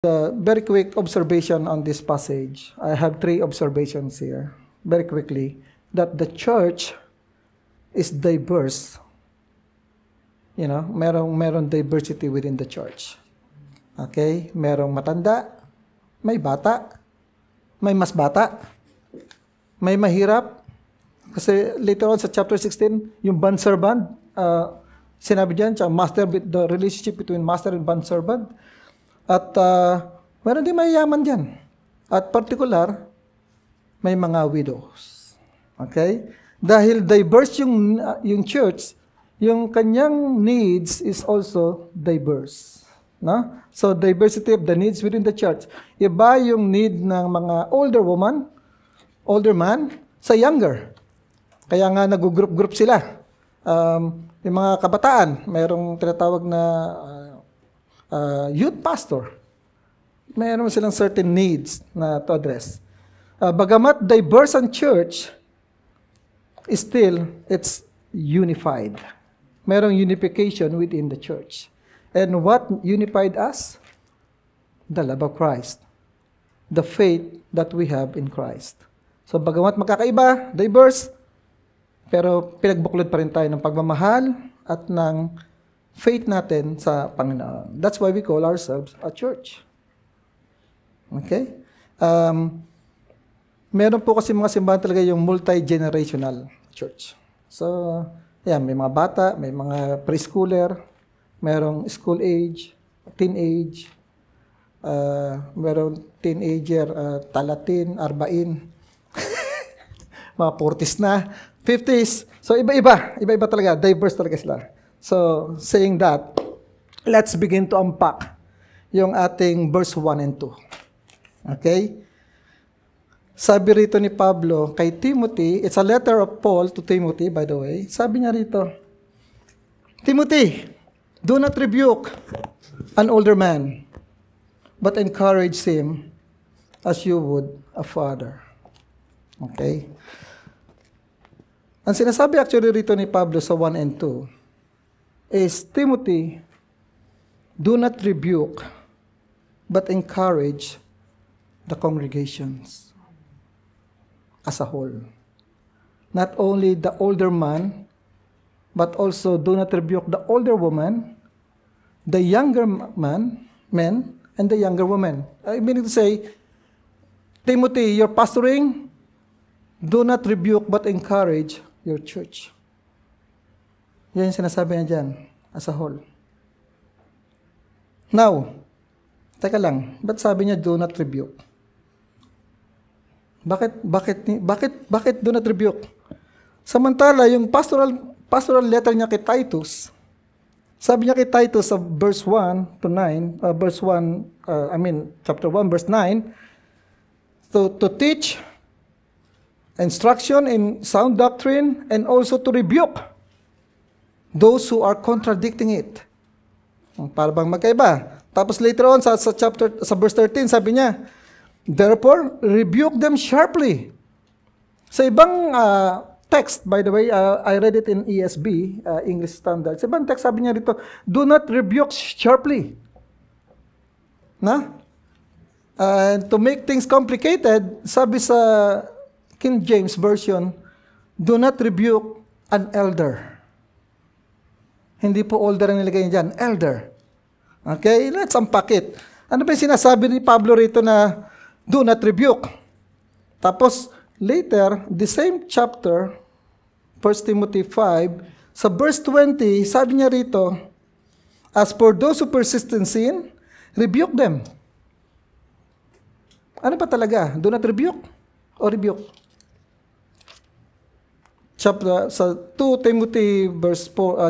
Very quick observation on this passage. I have 3 observations here, very quickly. That the church is diverse. You know, meron diversity within the church. Okay? Merong matanda, may bata, may mas bata, may mahirap. Kasi later on sa chapter 16, yung bondservant, sinabi dyan, the relationship between master and bondservant. At meron din mayayaman dyan. At particular, may mga widows. Okay? Dahil diverse yung church, yung kanyang needs is also diverse. No? So, diversity of the needs within the church. Iba yung need ng mga older woman, older man, sa younger. Kaya nga nag-group sila. Yung mga kabataan, mayroong tinatawag na youth pastor. Mayroon silang certain needs na to address. Bagamat diverse ang church, still, it's unified. Mayroong unification within the church. And what unified us? The love of Christ. The faith that we have in Christ. So, bagamat magkakaiba, diverse, pero pinagbuklod pa rin tayo ng pagmamahal at ng faith natin sa Panginoon. That's why we call ourselves a church. Okay? Meron po kasi mga simbahan talaga yung multi-generational church. So, yan, may mga bata, may mga preschooler, merong school age, teenage, merong teenager, talatin, arbain, mga 40s na, 50s. So, iba-iba talaga, diverse talaga sila. So, saying that, let's begin to unpack yung ating verse 1 and 2. Okay? Sabi rito ni Pablo kay Timothy, it's a letter of Paul to Timothy, by the way. Sabi niya rito, Timothy, do not rebuke an older man, but encourage him as you would a father. Okay? Ang sinasabi actually rito ni Pablo sa 1 and 2 is, Timothy, do not rebuke, but encourage the congregations as a whole. Not only the older man, but also do not rebuke the older woman, the younger men, and the younger women. I mean to say, Timothy, you're pastoring, do not rebuke but encourage your church. Yan yung sinasabi niya dyan, as a whole. Now, teka lang, ba't sabi niya do not rebuke? Bakit do not rebuke? Samantala, yung pastoral letter niya kay Titus, sabi niya kay Titus sa verse 1 to 9, chapter 1, verse 9, to teach instruction in sound doctrine and also to rebuke those who are contradicting it. Para bang magkaiba. Tapos later on sa verse 13, sabi niya, therefore, rebuke them sharply. Sa ibang text, by the way, I read it in ESB, English Standard. Sa ibang text, sabi niya dito, do not rebuke sharply. To make things complicated, sabi sa King James Version, do not rebuke an elder. Hindi po older ang nilagay niya dyan, elder. Okay, let's unpack it. Ano ba yung sinasabi ni Pablo rito na do not rebuke? Tapos, later, the same chapter, 1 Timothy 5, sa verse 20, sabi niya rito, as for those who persist in sin, rebuke them. Ano pa talaga? Do not rebuke o rebuke? Sa 2 Timothy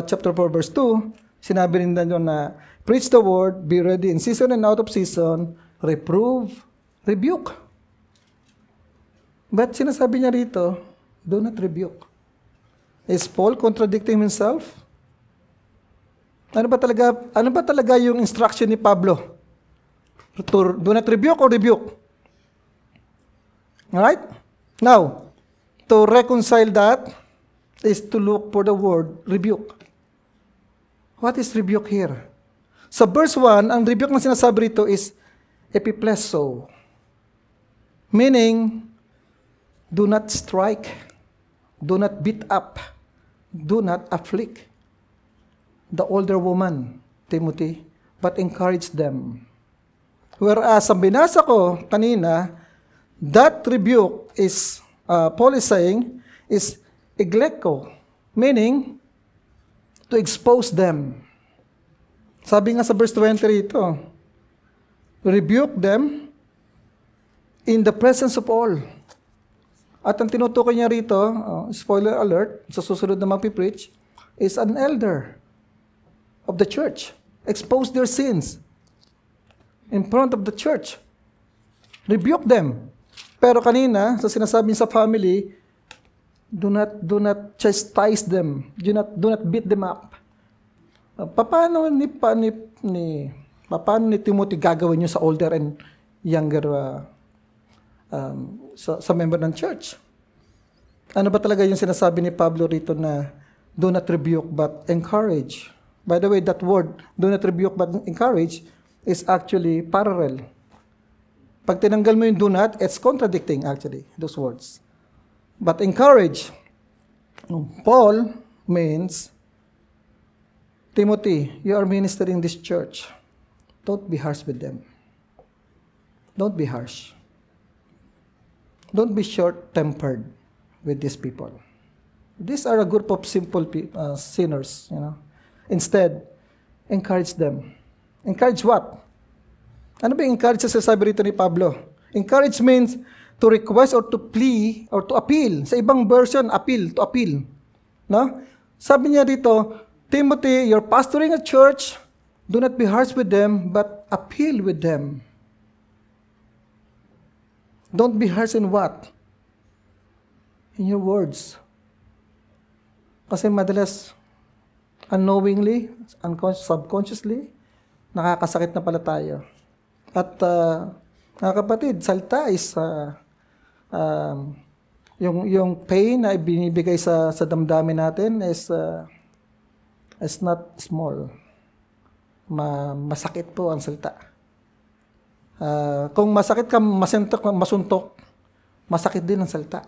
chapter 4, verse 2, sinabi rin na yun na, preach the word, be ready in season and out of season, reprove, rebuke. But sinasabi niya rito, do not rebuke. Is Paul contradicting himself? Ano ba talaga yung instruction ni Pablo? Do not rebuke or rebuke? Alright? Now, to reconcile that is to look for the word rebuke. What is rebuke here? Sa verse 1, ang rebuke na sinasabi rito is epipleso, meaning, do not strike, do not beat up, do not afflict the older woman, Timothy, but encourage them. Whereas, ang binasa ko kanina, that rebuke is, Paul is saying, is egleko, meaning, to expose them. Sabi nga sa verse 20 rito, rebuke them in the presence of all. At ang tinutukoy niya rito, spoiler alert, sa susunod na magpipreach, is an elder of the church. Expose their sins in front of the church. Rebuke them. Pero kanina, sa sinasabi sa family, do not chastise them. Do not beat them up. Paano ni Timothy gagawin yun sa older and younger sa member ng church? Ano ba talaga yung sinasabi ni Pablo rito na do not rebuke but encourage? By the way, that word, do not rebuke but encourage, is actually parallel. Pag tinanggal mo yung do not, it's contradicting actually, those words. But encourage, Paul means, Timothy, you are ministering this church. Don't be harsh with them. Don't be harsh. Don't be short-tempered with these people. These are a group of simple sinners, Instead, encourage them. Encourage what? Ano ba yung encourage sa sabi rito ni Pablo? Encourage means to request or to plea or to appeal. Sa ibang version, appeal, to appeal. No? Sabi niya dito, Timothy, you're pastoring a church, do not be harsh with them, but appeal with them. Don't be harsh in what? In your words. Kasi madalas, unknowingly, subconsciously, nakakasakit na pala tayo. At mga kapatid, salita is yung pain na binibigay sa damdamin natin is not small. Masakit po ang salita. Kung masakit ka, masuntok, masakit din ang salita.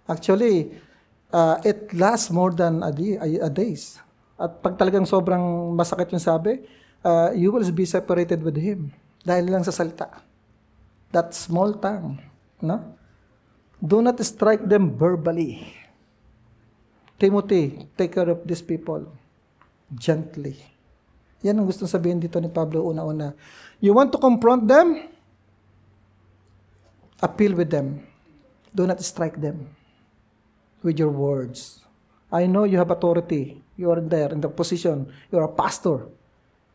Actually, it lasts more than a days. At pag talagang sobrang masakit yung sabi, you will be separated with him. Dahil lang sa salita. That small tongue. No? Do not strike them verbally. Timothy, take care of these people gently. Yan ang gusto sabihin dito ni Pablo una-una. You want to confront them? Appeal with them. Do not strike them with your words. I know you have authority. You are there in the position. You are a pastor.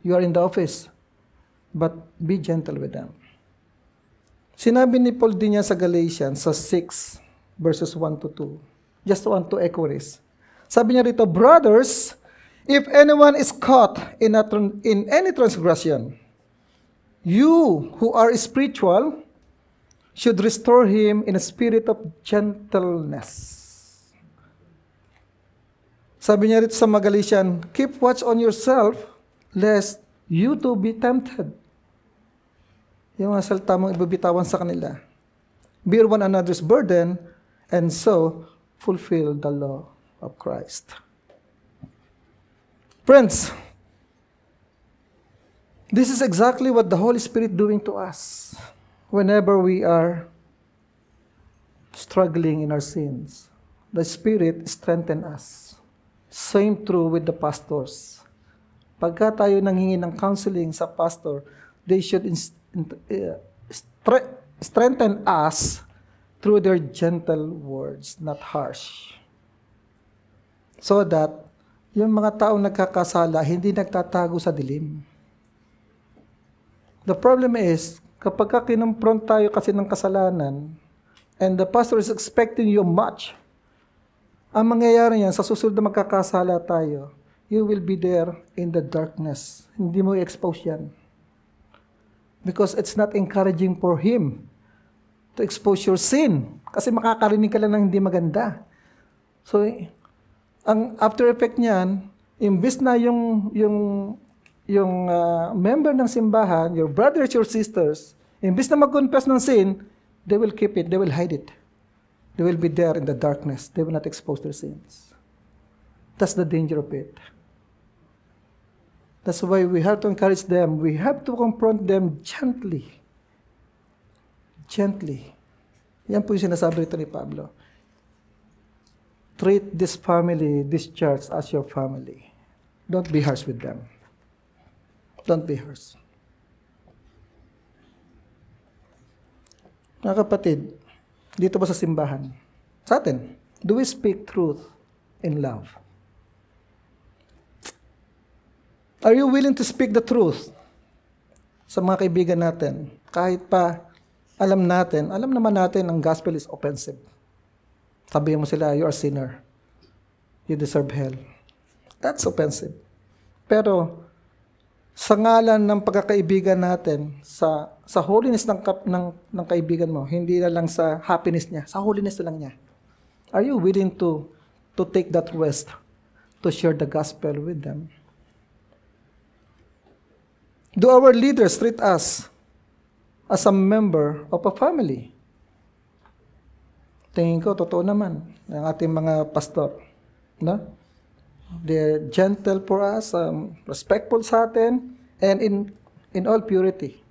You are in the office. But be gentle with them. Sinabi ni Paul din niya sa Galatians, sa 6, verses 1 to 2. Just want to echo this. Sabi niya rito, brothers, if anyone is caught in any transgression, you who are spiritual should restore him in a spirit of gentleness. Sabi niya rito sa mga Galatian, keep watch on yourself, lest you too be tempted. Yung mga salita mong ibabitawan sa kanila. Bear one another's burden, and so fulfill the law of Christ. Friends, this is exactly what the Holy Spirit doing to us whenever we are struggling in our sins. The Spirit strengthens us. Same true with the pastors. Pagka tayo nanghingi ng counseling sa pastor, they should strengthen us through their gentle words, not harsh. So that yung mga taong nagkakasala, hindi nagtatago sa dilim. The problem is, kapag kinumpront tayo kasi ng kasalanan, and the pastor is expecting you much, ang mangyayari yan, sa susunod na magkakasala tayo, you will be there in the darkness. Hindi mo i-expose yan. Because it's not encouraging for him to expose your sin. Kasi makakarinig ka lang ng hindi maganda. So, ang after effect niyan, imbis na yung member ng simbahan, your brothers, your sisters, imbis na mag-confess ng sin, they will keep it, they will hide it. They will be there in the darkness. They will not expose their sins. That's the danger of it. That's why we have to encourage them. We have to confront them gently. Gently. Yan po yung sinasabi rito ni Pablo. Treat this family, this church as your family. Don't be harsh with them. Don't be harsh. Mga kapatid, dito ba sa simbahan? Sa atin, do we speak truth in love? Are you willing to speak the truth sa mga kaibigan natin? Kahit pa alam naman natin ang gospel is offensive. Sabihin mo sila, you are a sinner. You deserve hell. That's offensive. Pero sa ngalan ng pagkakaibigan natin, sa holiness ng kaibigan mo, hindi na lang sa happiness niya, sa holiness na lang niya. Are you willing to take that risk to share the gospel with them? Do our leaders treat us as a member of a family? Tingin ko, totoo naman, ang ating mga pastor. No? They're gentle for us, respectful sa atin, and in all purity.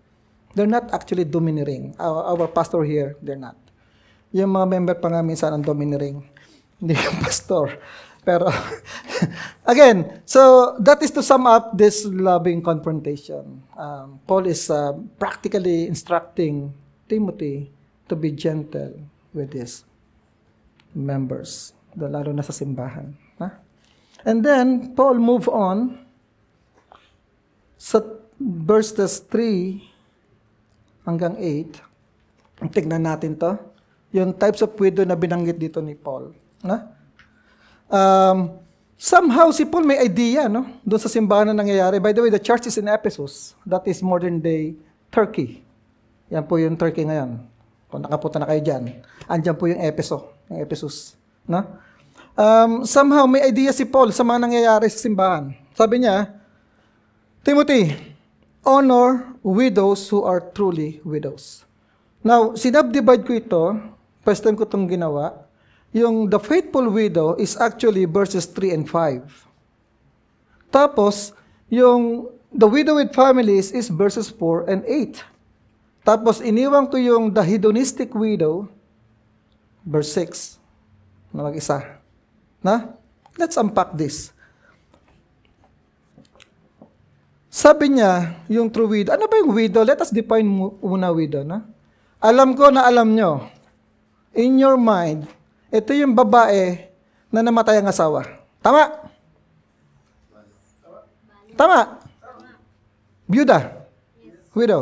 They're not actually domineering. Our pastor here, they're not. Yung mga member pa nga minsan ang domineering. Hindi yung pastor. Pero, again, so that is to sum up this loving confrontation. Paul is practically instructing Timothy to be gentle with his members, lalo na sa simbahan. And then, Paul move on sa verses 3 hanggang 8. Tignan natin to. Yung types of widow na binanggit dito ni Paul. Somehow, si Paul may idea, no? Doon sa simbahan na nangyayari. By the way, the church is in Ephesus. That is modern-day Turkey. Yan po yung Turkey ngayon. Kung nakapunta na kayo dyan. Andyan po yung Ephesus. No? Somehow, may idea si Paul sa mga nangyayari sa simbahan. Sabi niya, Timothy, honor widows who are truly widows. Now, sinubdivide ko ito. First time ko itong ginawa. Yung the faithful widow is actually verses 3 and 5. Tapos, yung the widow with families is verses 4 and 8. Tapos, iniwan ko yung the hedonistic widow, verse 6, na mag-isa. Let's unpack this. Sabi niya, yung true widow. Ano ba yung widow? Let us define muna widow. Alam ko na alam nyo, in your mind, ito yung babae na namatay ang asawa. Tama? Tama? Byuda? Widow?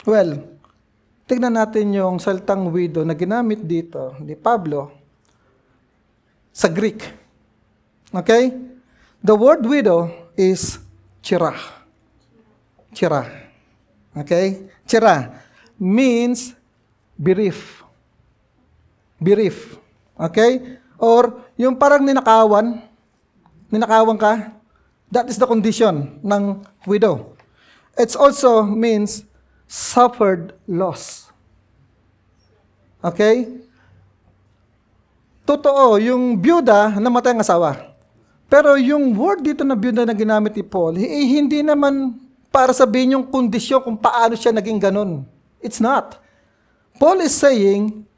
Well, tignan natin yung salitang widow na ginamit dito ni Pablo sa Greek. Okay? The word widow is chira. Chira. Okay? Chira means bereft. Bereft. Okay? Or yung parang ninakawan ka, that is the condition ng widow. It also means suffered loss. Okay? Totoo, yung byuda, namatay ang asawa. Pero yung word dito na byuda na ginamit ni Paul, hindi naman para sabihin yung kondisyon kung paano siya naging ganun. It's not. Paul is saying,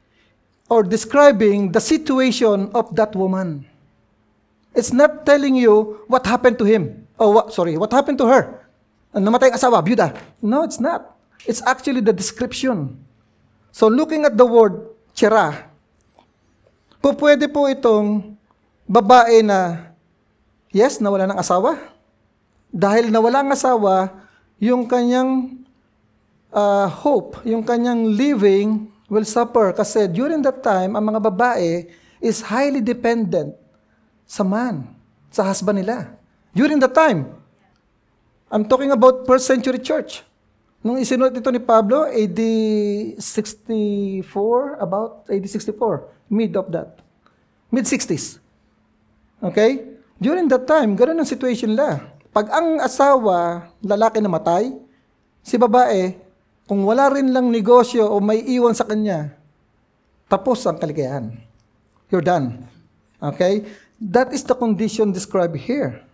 or describing the situation of that woman. It's not telling you what happened to him. What happened to her? Namatay ang asawa, byuda. No, it's not. It's actually the description. So looking at the word, chira, pwede po itong babae na, yes, nawala ng asawa. Dahil nawala ng asawa, yung kanyang hope, yung kanyang living will suffer. Kasi during that time, ang mga babae is highly dependent sa man, sa husband nila. During that time, I'm talking about first century church. Nung isinulat ito ni Pablo, AD 64, about AD 64, mid of that. Mid-60s. Okay? During that time, ganoon ang situation nila. Pag ang asawa, lalaki namatay, si babae, kung wala rin lang negosyo o may iwan sa kanya, tapos ang kaligayahan. You're done. Okay? That is the condition described here.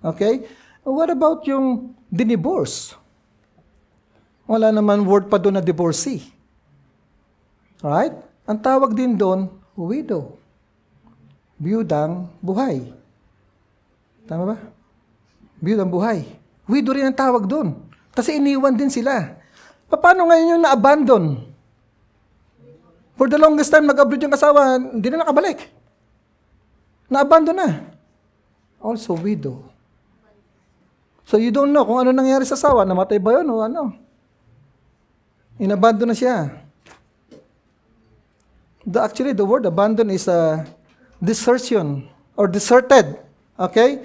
Okay? What about yung dinivorce? Wala naman word pa doon na divorcee. Right? Ang tawag din doon, widow. Biyudang buhay. Tama ba? Biyudang buhay. Widow rin ang tawag doon. Kasi iniwan din sila. Paano ngayon yung na-abandon? For the longest time, nag-abroad yung asawa, hindi na nakabalik. Na-abandon na. Also widow. So you don't know kung ano nangyari sa asawa. Namatay ba yun o ano? Inabandon na siya. Actually, the word abandon is desertion or deserted. Okay?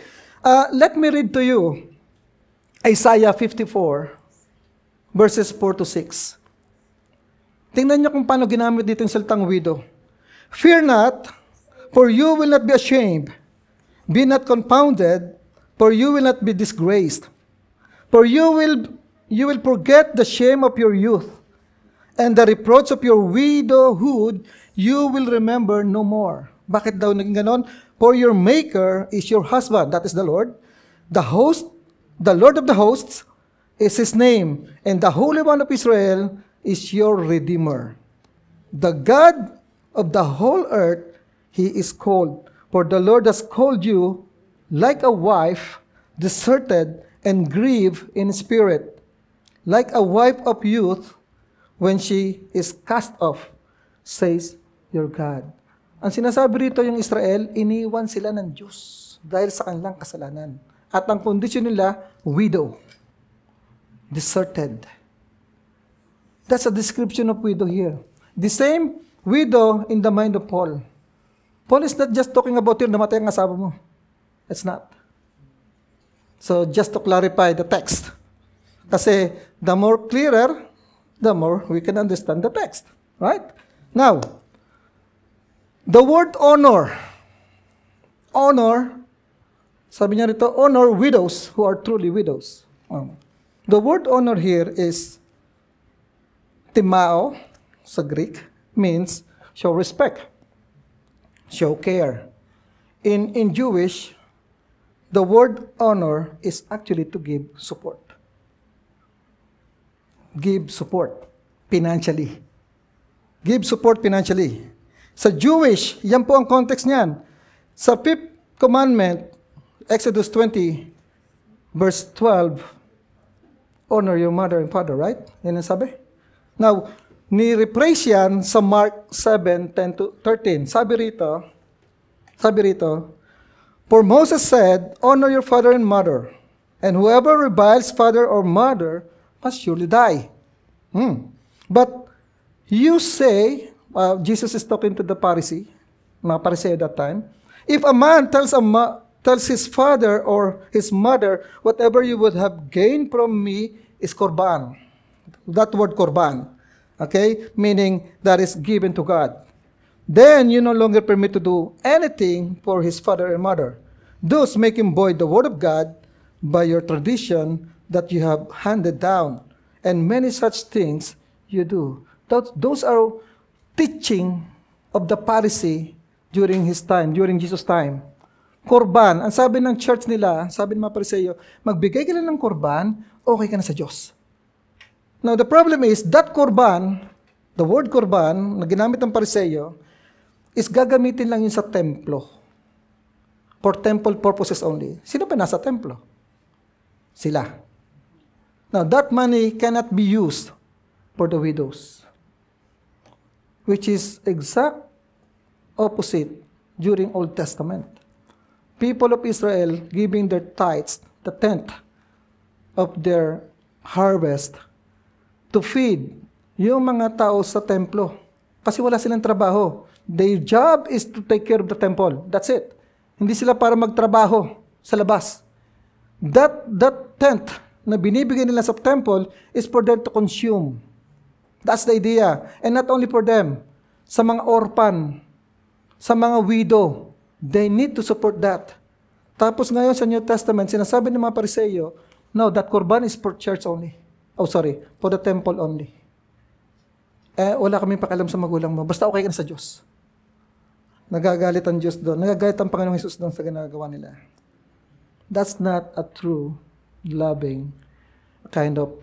Let me read to you Isaiah 54, verses 4 to 6. Tingnan niyo kung paano ginamit dito yung salitang widow. Fear not, for you will not be ashamed. Be not confounded, for you will not be disgraced. For you will forget the shame of your youth, and the reproach of your widowhood you will remember no more. Bakit daw naging ganon? For your maker is your husband, that is the Lord. The Lord of the hosts is his name, and the Holy One of Israel is your Redeemer. The God of the whole earth, he is called. For the Lord has called you like a wife, deserted and grieved in spirit, like a wife of youth when she is cast off, says your God. Ang sinasabi rito yung Israel, iniwan sila ng Diyos dahil sa kanilang kasalanan. At ang kondisyon nila, widow. Deserted. That's a description of widow here. The same widow in the mind of Paul. Paul is not just talking about yung namatay ang asawa mo. It's not. So just to clarify the text. Kasi the more clearer, the more we can understand the text. Right? Now, the word honor. Honor, sabi niya rito, honor widows who are truly widows. The word honor here is timao, sa Greek, means show respect, show care. In Jewish, the word honor is actually to give support. Give support financially. Give support financially. Sa Jewish, yan po ang context niyan. Sa 5th commandment, Exodus 20, verse 12, honor your mother and father, right? Yan ang sabi. Now, ni-rephrase yan sa Mark 7, 10 to 13. Sabi rito, for Moses said, honor your father and mother, and whoever reviles father or mother must surely die. But you say, Jesus is talking to the Pharisee, mga Pharisee at that time, if a man tells his father or his mother, whatever you would have gained from me is korban. That word korban, okay, meaning that is given to God. Then you no longer permit to do anything for his father and mother. Thus make him void the word of God by your tradition that you have handed down. And many such things you do. Those are teaching of the Pharisee during his time, during Jesus' time. Korban. Ang sabi ng church nila, sabi ng mga Pariseo, magbigay ka lang ng korban, okay ka na sa Diyos. Now, the problem is, that korban, the word korban, na ginamit ng Pariseo, is gagamitin lang yun sa templo. For temple purposes only. Sino pa nasa templo? Sila. Now, that money cannot be used for the widows, which is exact opposite during Old Testament. People of Israel giving their tithes, the tenth of their harvest, to feed yung mga tao sa templo. Kasi wala silang trabaho. Their job is to take care of the temple. That's it. Hindi sila para magtrabaho sa labas. That tenth na binibigay nila sa temple is for them to consume. That's the idea. And not only for them. Sa mga orphan, sa mga widow, they need to support that. Tapos ngayon sa New Testament, sinasabi ng mga Pariseo, no, that korban is for church only. Oh, sorry, for the temple only. Wala kaming pakialam sa magulang mo. Basta okay ka na sa Diyos. Nagagalit ang Diyos doon. Nagagalit ang Panginoong Hesus doon sa ginagawa nila. That's not a true, loving kind of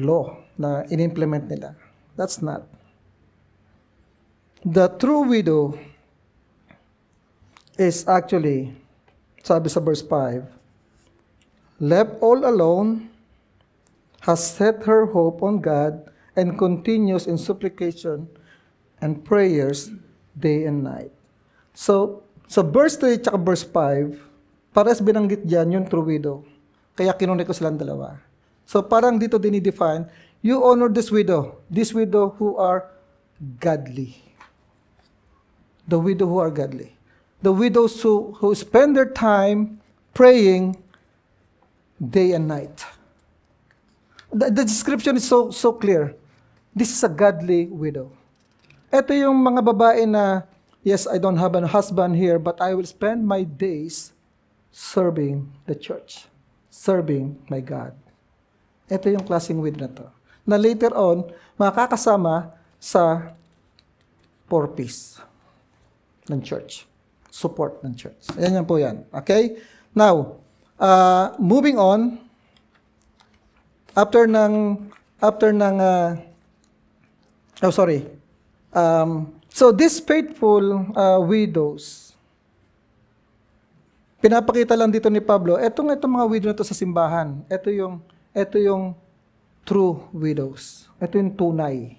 law na in-implement nila. That's not. The true widow is actually, sabi sa verse 5, left all alone, has set her hope on God, and continues in supplication and prayers day and night. So verse 3 at verse 5, pares binanggit dyan yung true widow. Kaya kinunay ko silang dalawa. So parang dito dinidefine, you honor this widow who are godly. The widow who are godly. The widows who spend their time praying day and night. The description is so clear. This is a godly widow. Ito yung mga babae na, yes, I don't have a husband here, but I will spend my days serving the church, serving my God. Ito yung klaseng widow na to. Na later on, makakasama sa purpose ng church. Support ng church. Yan po yan. Okay? Now, moving on, so these faithful widows, pinapakita lang dito ni Pablo, itong mga widow na to sa simbahan, ito yung true widows. Ito yung tunay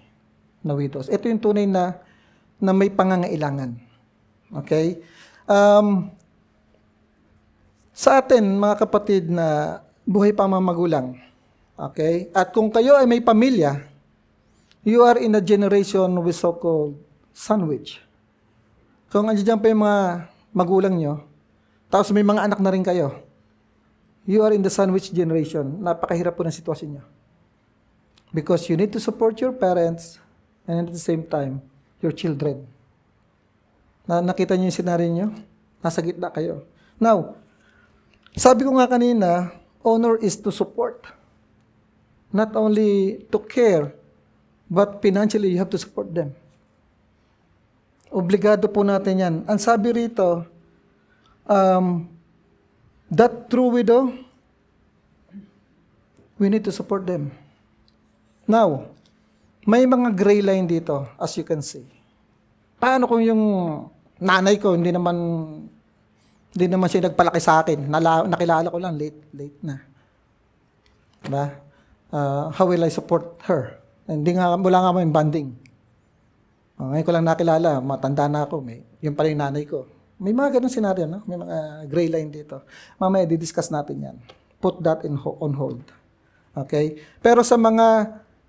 na widows. Ito yung tunay na may pangangailangan. Okay? Sa atin, mga kapatid na buhay pa mga magulang, okay? At kung kayo ay may pamilya, you are in a generation with so-called sandwich. Kung andiyan pa yung mga magulang nyo, tapos may mga anak na rin kayo, you are in the sandwich generation. Napakahirap po ng sitwasyon nyo. Because you need to support your parents and at the same time, your children. Nakita nyo yung scenario nyo? Nasa gitna kayo. Now, sabi ko nga kanina, honor is to support. Not only to care, but financially you have to support them. Obligado po natin yan. Ang sabi rito, that true widow, we need to support them. Now, may mga gray line dito, as you can see. Paano kung yung nanay ko, hindi naman siya nagpalaki sa akin. Nakilala ko lang, late na. Diba? How will I support her? Wala nga may bonding. Ngayon ko lang nakilala, matanda na ako. Yung pala yung nanay ko. May mga ganun senaryo, no? May mga gray line dito. Mamaya, di-discuss natin yan. Put that on hold. Okay? Pero sa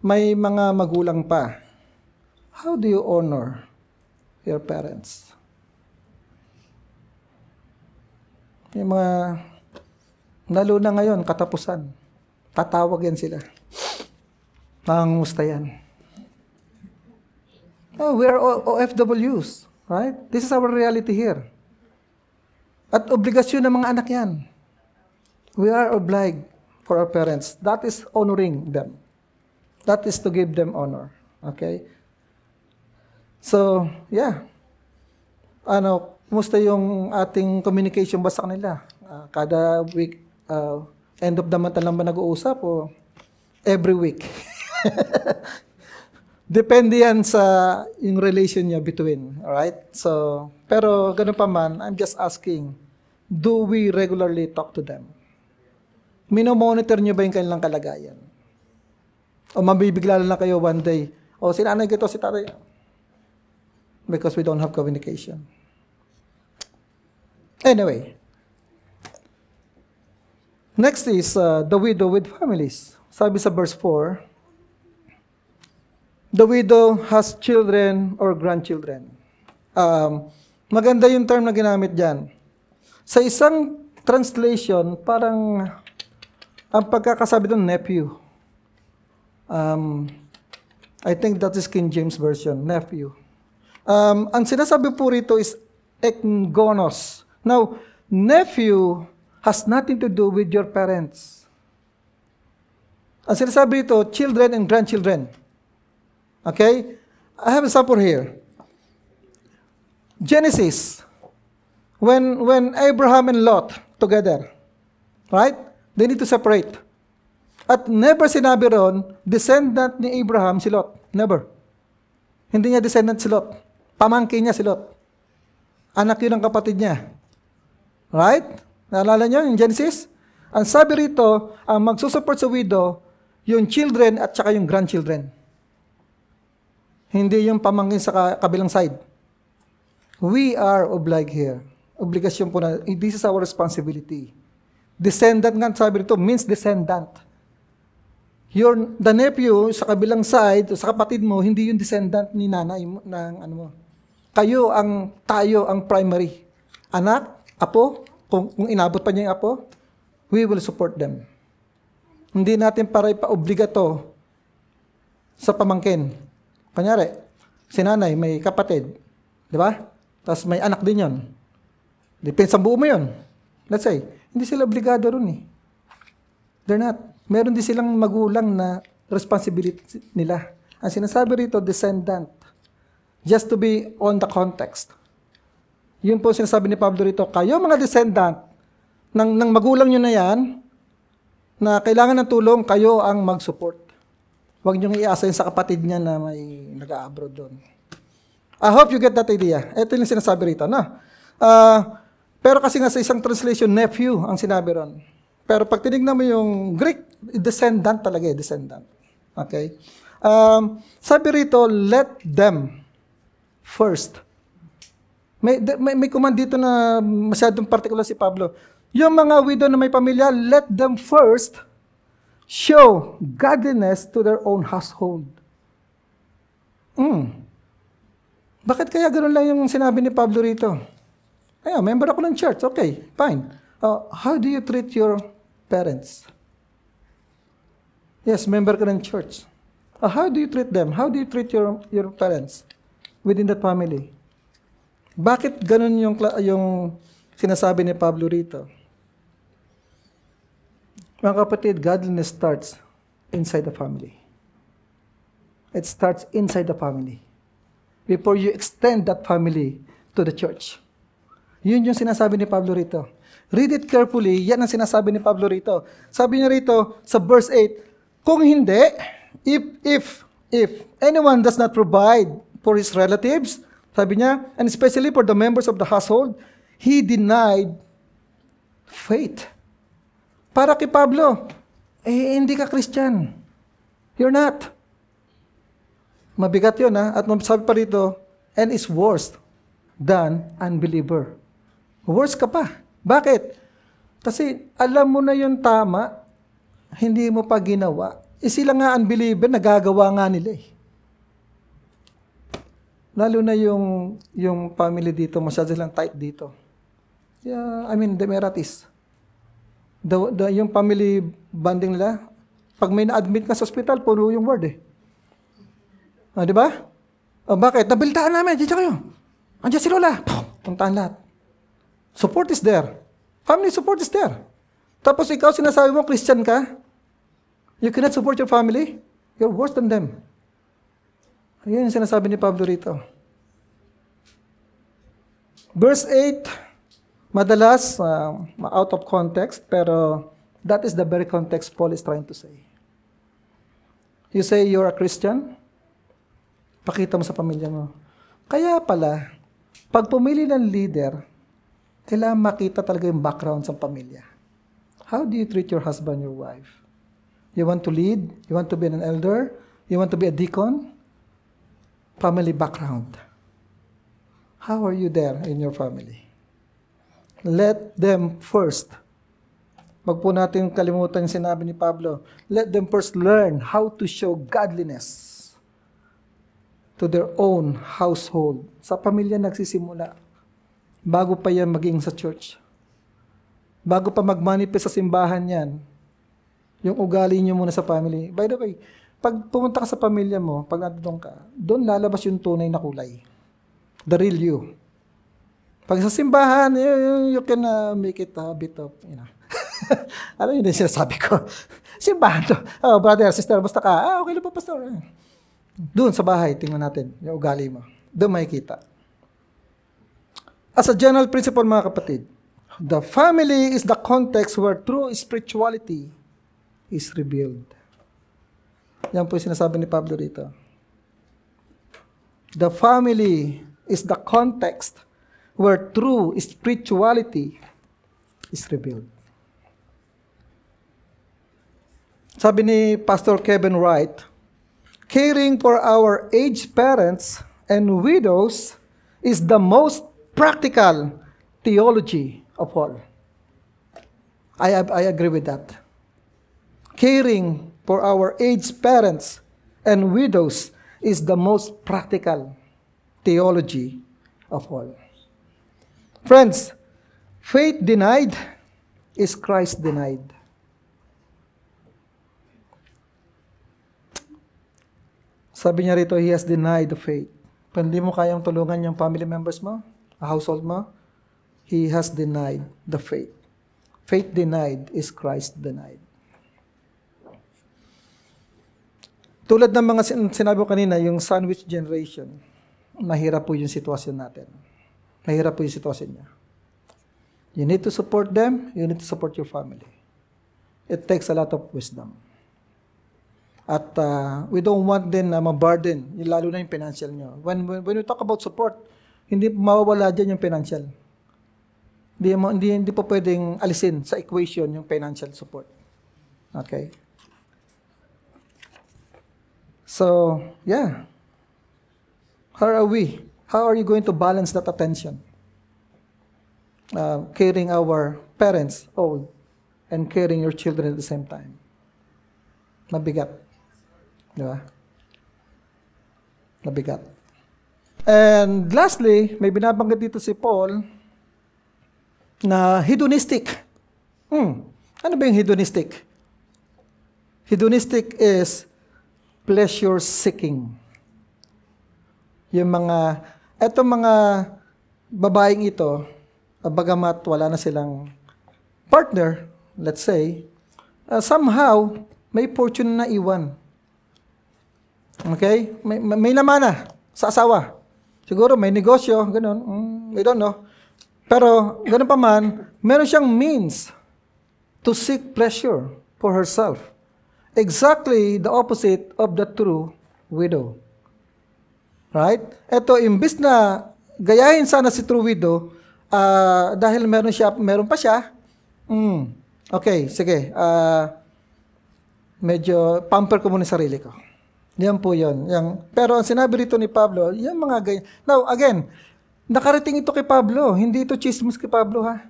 may mga magulang pa, how do you honor your parents? Yung mga, lalo na ngayon, katapusan. Tatawag yan sila. Mangangusta yan. Oh, we are OFWs, right? This is our reality here. At obligasyon ng mga anak yan. We are obliged for our parents. That is honoring them. That is to give them honor. Okay? So, yeah. Kumusta yung ating communication ba sa kanila? Kada week, end of the month lang ba nag-uusap o every week? Depende yan sa yung relation niya between. Alright? So, pero ganun pa man, I'm just asking, do we regularly talk to them? Minomonitor niyo ba yung kanilang kalagayan? O mabibigla lang kayo one day, o si nanay ko si tatay. Because we don't have communication. Anyway, next is the widow with families. Sabi sa verse 4, the widow has children or grandchildren. Maganda yung term na ginamit dyan. Sa isang translation, parang ang pagkakasabi doon, nephew. I think that is King James Version, nephew. Ang sinasabi po rito is ekgonos. Now, nephew has nothing to do with your parents. Ang sinasabi ito, children and grandchildren. Okay? I have a sample here. Genesis, when Abraham and Lot together, right? They need to separate. At never sinabi ron, descendant ni Abraham si Lot. Never. Hindi niya descendant si Lot. Pamangkin niya si Lot. Anak yun ng kapatid niya. Right? Naalala niyo yung Genesis? Ang sabi rito, ang magsusupport sa widow, yung children at saka yung grandchildren. Hindi yung pamangkin sa kabilang side. We are obliged here. Obligasyon po na, this is our responsibility. Descendant nga sabi rito, means descendant. The nephew sa kabilang side, sa kapatid mo, hindi yung descendant ni nanay mo, ng ano mo. Tayo ang primary. Anak, apo, kung inabot pa niya yung apo, we will support them. Hindi natin para ipa-obliga to sa pamangkin. Kanyari, si nanay may kapatid, di ba? Tapos may anak din yon. Depende sa buo mo yon. Let's say, hindi sila obligado ron eh. They're not. Meron din silang magulang na responsibility nila. Ang sinasabi rito, descendant. Just to be on the context. Yun po sinasabi ni Pablo rito, kayo mga descendant, ng magulang nyo na yan, na kailangan ng tulong, kayo ang mag-support. Huwag nyo i-assign sa kapatid niya na may nag-abroad doon. I hope you get that idea. Ito yung sinasabi rito, no? Pero kasi nga sa isang translation, nephew ang sinabi ron. Pero pag tinignan mo yung Greek, descendant talaga eh, descendant. Okay? Sabi rito, let them first. May command dito na masyadong particular si Pablo. Yung mga widow na may pamilya, let them first show godliness to their own household. Bakit kaya ganoon lang yung sinabi ni Pablo rito? Member ako ng church. Okay, fine. How do you treat your parents? Yes, member ka ng church. How do you treat them? How do you treat your parents within that family? Bakit ganun yung sinasabi ni Pablo rito? Mga kapatid, godliness starts inside the family. It starts inside the family. Before you extend that family to the church. Yun yung sinasabi ni Pablo rito. Read it carefully, yan ang sinasabi ni Pablo rito. Sabi niya rito sa verse 8, kung hindi, if anyone does not provide for his relatives, sabi niya, and especially for the members of the household, he denied faith. Para kay Pablo, hindi ka Christian. You're not. Mabigat yun ha. At sabi pa rito, and is worse than unbeliever. Worse ka pa. Bakit? Kasi alam mo na yung tama, hindi mo pa ginawa. Sila nga unbeliever, nagagawa nga nila eh. Lalo na yung family dito, masyado silang tight dito. Yeah, the Emiratis. Yung family bonding nila, pag may na-admit ka sa hospital, puro yung word eh. Di ba? Bakit? Nabiltaan namin, dito kayo. Andiyan si Lola. Puntaan lahat. Support is there. Family support is there. Tapos ikaw, sinasabi mo, Christian ka? You cannot support your family? You're worse than them. Ayan yung sinasabi ni Pablo rito. Verse 8, madalas, out of context, pero that is the very context Paul is trying to say. You say you're a Christian, pakita mo sa pamilya mo. Kaya pala, pag pumili ng leader, kailangan makita talaga yung background sa pamilya. How do you treat your husband, your wife? You want to lead? You want to be an elder? You want to be a deacon? Family background. How are you there in your family? Let them first. Wag po natin kalimutan yung sinabi ni Pablo. Let them first learn how to show godliness to their own household. Sa pamilya nagsisimula. Bago pa yan maging sa church. Bago pa magmanifest sa simbahan yan. Yung ugali nyo muna sa family. By the way, pag pumunta ka sa pamilya mo, pag nandun ka, doon lalabas yung tunay na kulay. The real you. Pag sa simbahan, you can make it a bit of, ano yun yung sinasabi ko? Simbahan to. Oh, brother, sister, basta ka. Okay lang po, pastor. Doon sa bahay, tingnan natin yung ugali mo. Doon makikita. As a general principle, mga kapatid, the family is the context where true spirituality is revealed. Yan po yung sinasabi ni Pablo dito. The family is the context where true spirituality is revealed. Sabi ni Pastor Kevin Wright, caring for our aged parents and widows is the most practical theology of all. I agree with that. Caring for our aged parents and widows is the most practical theology of all. Friends, faith denied is Christ denied. Sabi niya rito, he has denied the faith. Kung hindi mo kayang tulungan yung family members mo, a household mo, he has denied the faith. Faith denied is Christ denied. Tulad ng mga sinabi ko kanina, yung sandwich generation, mahirap po yung sitwasyon natin. Mahirap po yung sitwasyon niya. You need to support them, you need to support your family. It takes a lot of wisdom. At we don't want din na ma-burden, lalo na yung financial nyo. When we talk about support, hindi mawawala dyan yung financial. Hindi po pwedeng alisin sa equation yung financial support. Okay? So, yeah. How are we? How are you going to balance that attention? Caring our parents old and caring your children at the same time. Mabigat. Di ba? Mabigat. And lastly, may binabanggit dito si Paul na hedonistic. Ano ba yung hedonistic? Hedonistic is pleasure seeking. Yung etong mga babaeng ito, bagamat wala na silang partner, let's say, somehow, may fortune na iwan. Okay? May naman na sa asawa. Siguro may negosyo, ganun. I don't know. Pero, ganun pa man, meron siyang means to seek pleasure for herself. Exactly the opposite of the true widow. Right? Ito, imbis na gayahin sana si true widow, dahil meron pa siya, okay, sige, medyo pamper ko muna sarili ko. Yan po yun. Pero ang sinabi rito ni Pablo, yung mga ganyan. Now, again, nakarating ito kay Pablo. Hindi ito chismis kay Pablo, ha?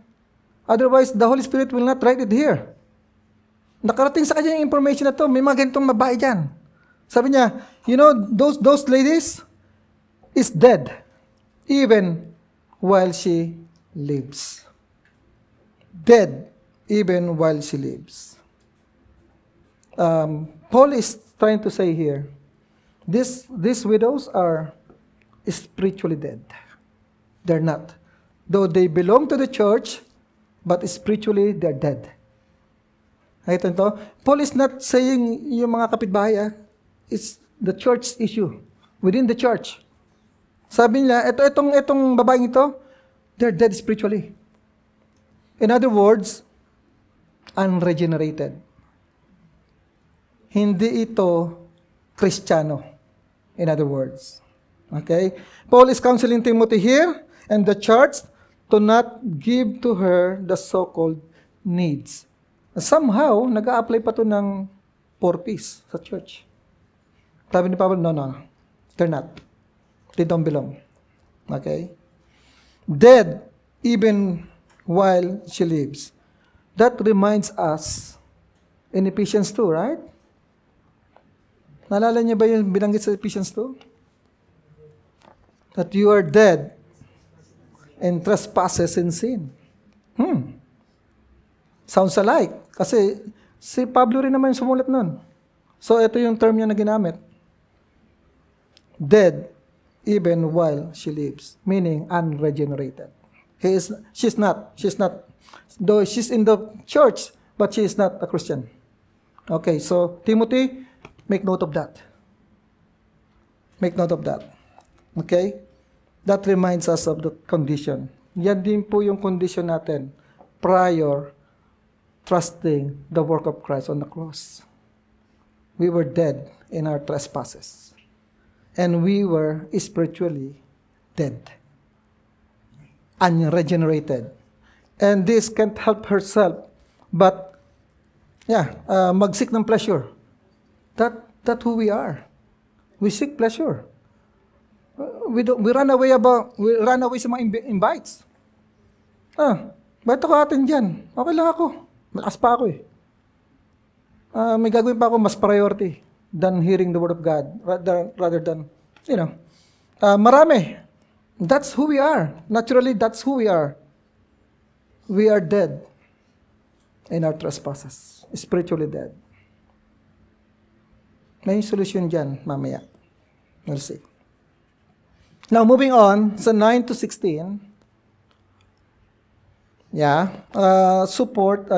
Otherwise, the Holy Spirit will not write it here. Nakarating sa kanya yung information na to. May mga ganitong babae dyan. Sabi niya, you know, those ladies is dead even while she lives. Dead even while she lives. Paul is trying to say here, these widows are spiritually dead. They're not. Though they belong to the church, but spiritually they're dead. Nakita nito? Paul is not saying yung mga kapitbahay, it's the church issue. Within the church. Sabi niya, itong babaeng ito, they're dead spiritually. In other words, unregenerated. Hindi ito Kristiyano. In other words. Okay? Paul is counseling Timothy here and the church to not give to her the so-called needs. Somehow, nag-a-apply pa to ng purpose sa church. Sabi ni Pablo, no, they're not. They don't belong. Okay? Dead even while she lives. That reminds us in Ephesians 2, right? Naalala niyo ba yung binanggit sa Ephesians 2? That you are dead in trespasses and sin. Sounds alike. Kasi si Pablo rin naman yung sumulat nun. So ito yung term niya na ginamit. Dead even while she lives. Meaning unregenerated. She's not. Though she's in the church, but she is not a Christian. Okay, so Timothy, make note of that. Make note of that. Okay? That reminds us of the condition. Yan din po yung condition natin prior trusting the work of Christ on the cross. We were dead in our trespasses. And we were spiritually dead. Unregenerated. And this can't help herself but magsik ng pleasure. That's who we are. We seek pleasure. We run away sa mga invites. Ba't ako atin dyan? Okay lang ako. Malakas pa ako eh. May gagawin pa ako mas priority than hearing the word of God rather than, marami. That's who we are. Naturally, that's who we are. We are dead in our trespasses. Spiritually dead. May solution dyan mamaya. We'll see. Now, moving on sa 9 to 16.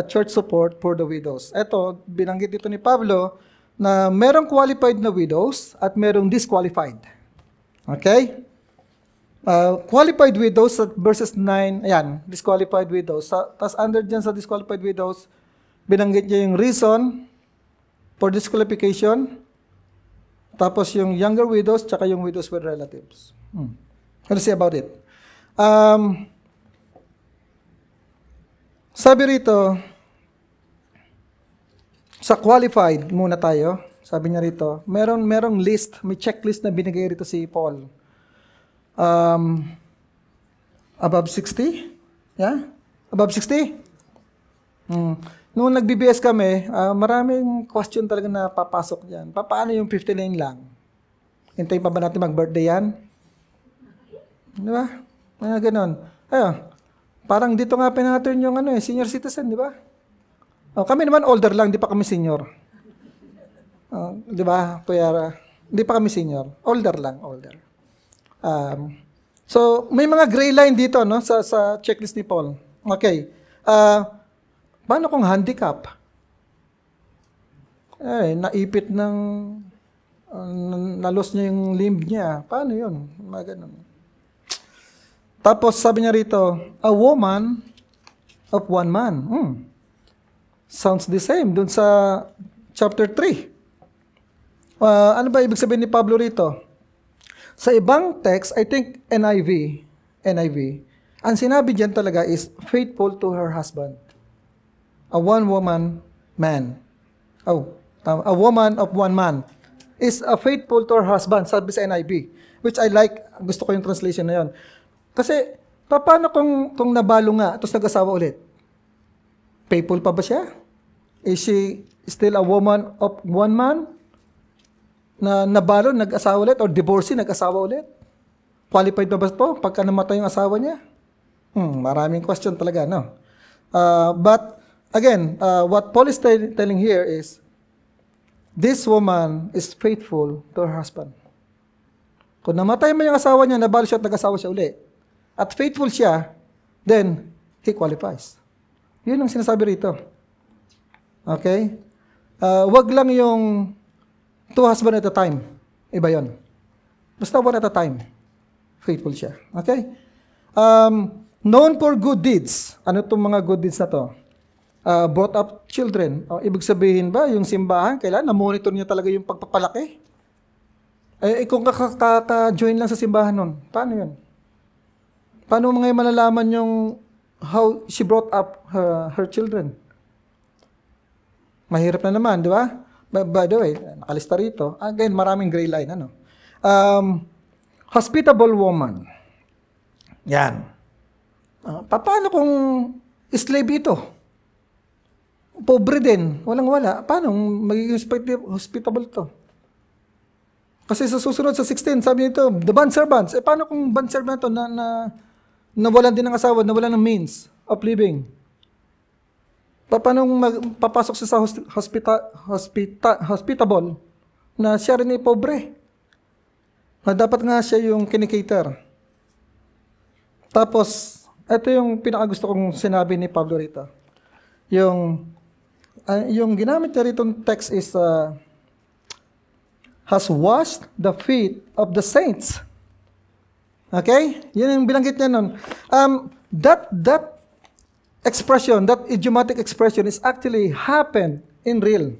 Church support for the widows. Ito, binanggit dito ni Pablo na merong qualified na widows at merong disqualified. Okay? Qualified widows at verses 9, ayan, disqualified widows. Tapos under dyan sa disqualified widows, binanggit niya yung reason for disqualification, tapos yung younger widows, tsaka yung widows with relatives. Let's see about it. Sabi rito, sa qualified muna tayo. Sabi niya rito, merong list, may checklist na binigay rito si Paul. Above 60? Yeah? Above 60? Noong nag-BBS kami, maraming question talaga na papasok dyan. Paano yung 59 lang? Hintayin pa ba natin mag-birthday yan? Di ba? Ganon. Parang dito nga pinaturn yung senior citizen, di ba? Kami naman older lang, di pa kami senior. Di ba? Kuya, di pa kami senior. Older lang, older. So, may mga gray line dito, no, sa checklist ni Paul. Okay. Paano kung handicap? Naipit ng, nalos niya yung limb niya. Paano yun? Mga ganun. Tapos sabi niya rito, a woman of one man. Sounds the same dun sa chapter 3. Ano ba ibig sabihin ni Pablo rito? Sa ibang text, I think NIV, ang sinabi diyan talaga is faithful to her husband. A one-woman man. A woman of one man is faithful to her husband, sabi sa NIV. Which I like, gusto ko yung translation na yun. Kasi, paano kung nabalo nga, tapos nag-asawa ulit? Faithful pa ba siya? Is she still a woman of one man? Na nabalo, nag-asawa ulit? Or divorcee, nag-asawa ulit? Qualified pa ba ito pagka namatay yung asawa niya? Maraming question talaga, no? But, again, what Paul is telling here is, this woman is faithful to her husband. Kung namatay mo yung asawa niya, nabalo siya at nag-asawa siya ulit, at faithful siya, then he qualifies. Yun ang sinasabi rito. Okay? Wag lang yung two husband at a time. Iba yun. Basta one at a time. Faithful siya. Okay? Known for good deeds. Ano itong mga good deeds na to? Brought up children. Ibig sabihin ba, yung simbahan, kailan na-monitor niya talaga yung pagpapalaki? Kung kaka-join lang sa simbahan nun, paano yun? Paano mga malalaman yung how she brought up her children? Mahirap na naman, di ba? By the way, nakalista rito. Again, maraming gray line. Hospitable woman. Yan. Paano kung slave ito? Pobre din. Walang-wala. Paano magiging hospitable ito? Kasi sa susunod sa 16, sabi nito, the bondservants. Paano kung bondservant ito na nawalan din ng asawa, nawalan ng means of living? Paano papasok siya sa hospitable na siya rin ay pobre? Na dapat nga siya yung kinikater. Tapos, ito yung pinakagusto kong sinabi ni Pablo rito. Yung ginamit niya rito text is, has washed the feet of the saints. Okay? Yun yung binanggit niya nun. That expression, that idiomatic expression is actually happened in real.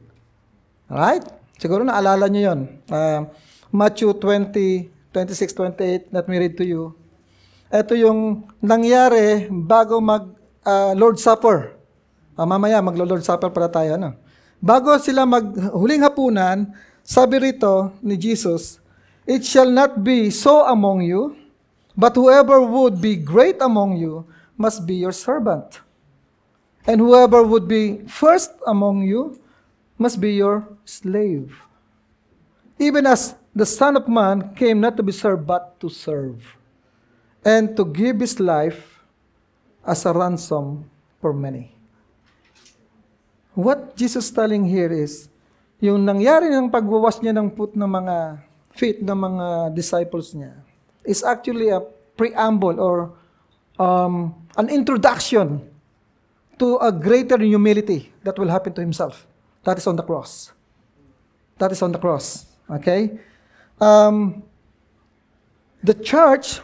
Alright? Siguro naalala niyo yun. Matthew 20:26, 28, let me read to you. Ito yung nangyari bago Lord's Supper. Mamaya maglo-Lord's Supper para tayo. Ano? Bago sila maghuling hapunan, sabi rito ni Jesus, "It shall not be so among you, but whoever would be great among you must be your servant. And whoever would be first among you must be your slave. Even as the Son of Man came not to be served, but to serve, and to give his life as a ransom for many." What Jesus is telling here is, yung nangyari ng pagwawash niya ng mga feet ng mga disciples niya is actually a preamble or an introduction to a greater humility that will happen to himself. That is on the cross. That is on the cross. Okay? The church,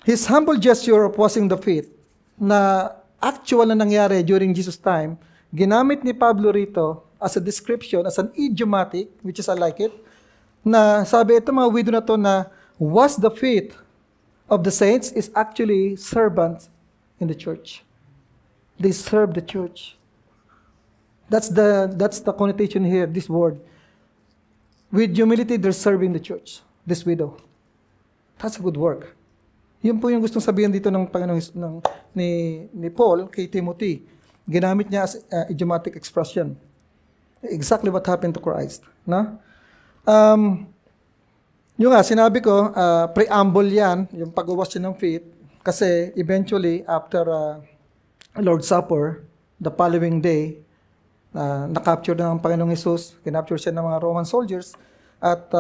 his humble gesture of washing the feet, na actual na nangyari during Jesus' time, ginamit ni Pablo rito as a description, as an idiomatic, which is I like it, na sabi ito mga widow na to na wash the feet of the saints is actually servants in the church. They serve the church. That's the connotation here, this word. With humility, they're serving the church. This widow. That's a good work. Yun po yung gustong sabihin dito ng Panginoon ni Paul kay Timothy. Ginamit niya as idiomatic expression. Exactly what happened to Christ. No? Yung sinabi ko, preamble yan, yung pag-wash ng feet, kasi eventually, after Lord's Supper, the following day, na-capture na ng Panginoong Jesus, kinapture siya ng mga Roman soldiers, at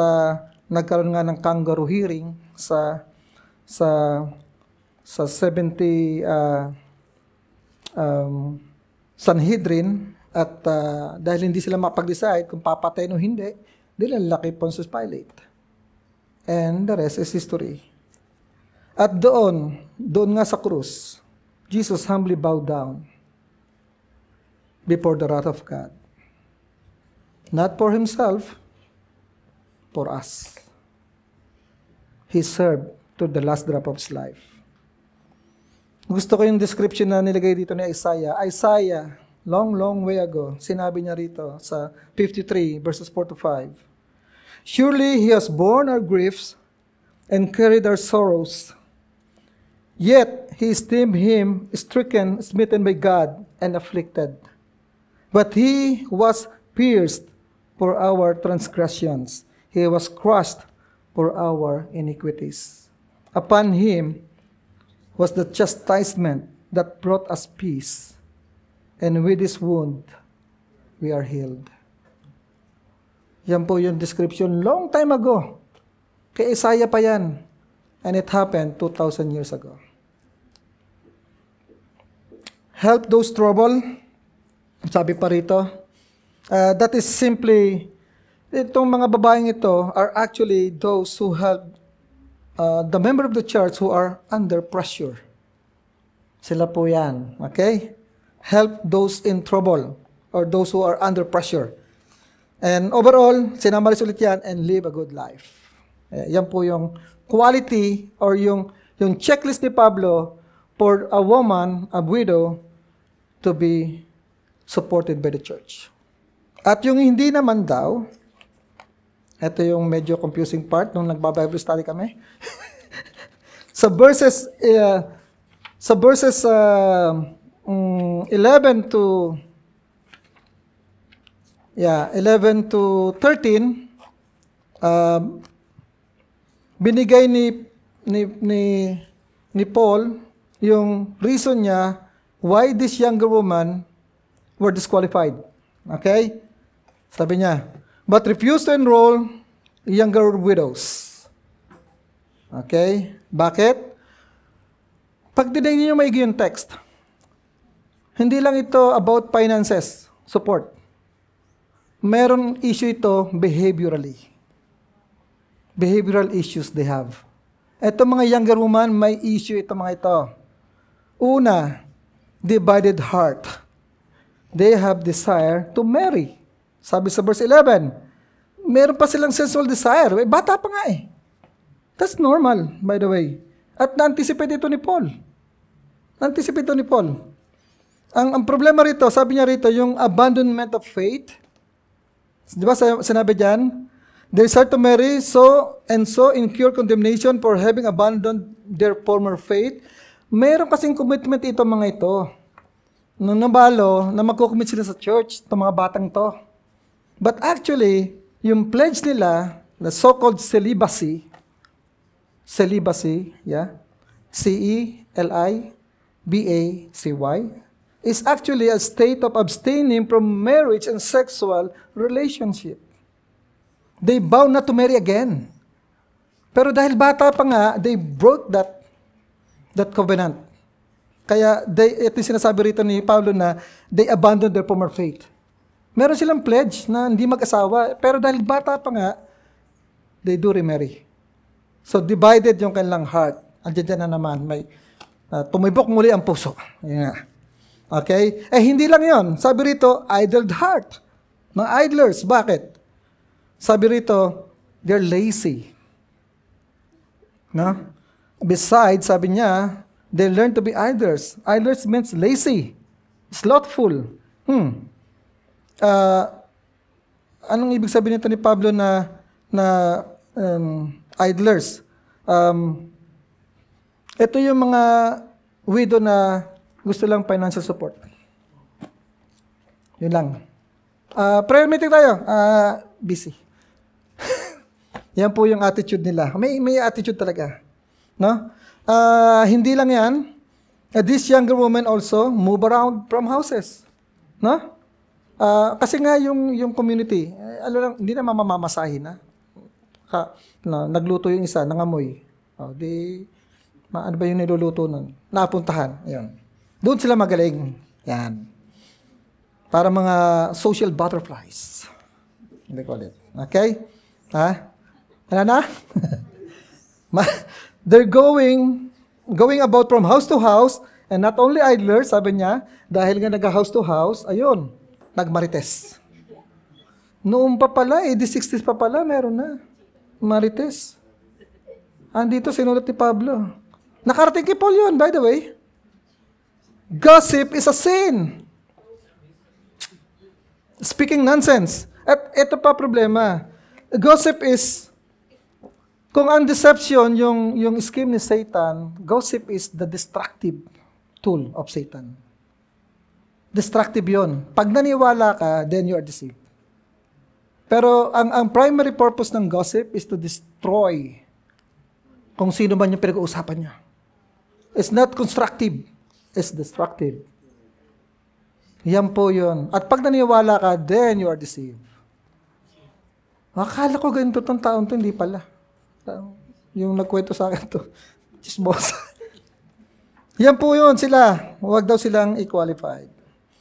nagkaroon nga ng kangaroo hearing sa 70 Sanhedrin, at dahil hindi sila mapag-decide kung papatay o hindi, nilalaki Pontius Pilate. And the rest is history. At doon nga sa krus, Jesus humbly bowed down before the wrath of God. Not for himself, for us. He served to the last drop of his life. Gusto ko yung description na nilagay dito ni Isaiah. Isaiah, long way ago, sinabi niya rito sa 53 verses 4 to 5. "Surely he has borne our griefs and carried our sorrows. Yet he esteemed him stricken, smitten by God, and afflicted. But he was pierced for our transgressions. He was crushed for our iniquities. Upon him was the chastisement that brought us peace, and with his wound we are healed." Yan po yung description long time ago. Kay Isaiah pa yan. And it happened 2,000 years ago. Help those troubled. Sabi pa rito, that is simply, itong mga babaeng ito are actually those who help the member of the church who are under pressure. Sila po yan. Okay? Help those in trouble or those who are under pressure. And overall, sinamalis ulit yan and live a good life. Yan po yung quality or yung checklist ni Pablo for a woman, a widow, to be supported by the church. At yung hindi naman daw, ito yung medyo confusing part nung nagba-Bible study kami. Sa verses 11 to 13, binigay ni Paul yung reason niya why this younger woman were disqualified. Okay? Sabi niya, but refused to enroll younger widows. Okay? Bakit? Pag tinignan niyo maigi yung text, hindi lang ito about finances, support. Meron issue ito behaviorally. Behavioral issues they have. Ito mga younger woman, may issue ito mga ito. Una, divided heart. They have desire to marry. Sabi sa verse 11, meron pa silang sensual desire. Bata pa nga eh. That's normal, by the way. At na-anticipate ito ni Paul. Na-anticipate ito ni Paul. Ang problema rito, sabi niya rito, yung abandonment of faith. Di ba sinabi dyan? They start to marry so incur condemnation for having abandoned their former faith. Meron kasing commitment ito mga ito. Nung nabalo, na magkukumit sila sa church, itong mga batang to. But actually, yung pledge nila, the so-called celibacy, yeah, C-E-L-I-B-A-C-Y, is actually a state of abstaining from marriage and sexual relationship. They vow not to marry again. Pero dahil bata pa nga, they broke that covenant. Kaya, ito yung sinasabi rito ni Pablo na they abandoned their former faith. Meron silang pledge na hindi mag-asawa, pero dahil bata pa nga, they do remarry. So, divided yung kanilang heart. Andiyan na naman, may tumibok muli ang puso. Yan nga. Okay? Hindi lang yon. Sabi rito, idled heart. Mga idlers. Bakit? Sabi rito, they're lazy. No? Besides, sabi niya, they learn to be idlers. Idlers means lazy, slothful. Anong ibig sabihin nito ni Pablo na idlers? Ito yung mga widow na gusto lang financial support. Yun lang. Prayer meeting tayo. Busy. Yan po yung attitude nila. May attitude talaga. No? Hindi lang yan. This younger woman also move around from houses. No? Kasi nga yung community, hindi na mamamasahin na. Nagluto yung isa, nangamoy. Ano ba yung niluluto nun? Napuntahan. Yan. Doon sila magaling. Yan. Para mga social butterflies. Hindi ko ulit. Okay? Ano na? They're going about from house to house, and not only idlers, sabi niya, dahil nga nag-house to house, ayun, nagmarites. Noong pa pala, the 60s pa pala, meron na. Marites. Andito, sinulat ni Pablo. Nakarating kay Paul yun, by the way. Gossip is a sin. Speaking nonsense. At ito pa problema. Gossip is, kung ang deception, yung scheme ni Satan, gossip is the destructive tool of Satan. Destructive yon. Pag naniwala ka, then you are deceived. Pero ang primary purpose ng gossip is to destroy kung sino man yung pinag-uusapan niya. It's not constructive. It's destructive. Yan po yun. At pag naniwala ka, then you are deceived. Akala ko ganito tong taon to, hindi pala. Yung nagkwento sa akin to. Chismosa. Yan po yun sila. Huwag daw silang equalified.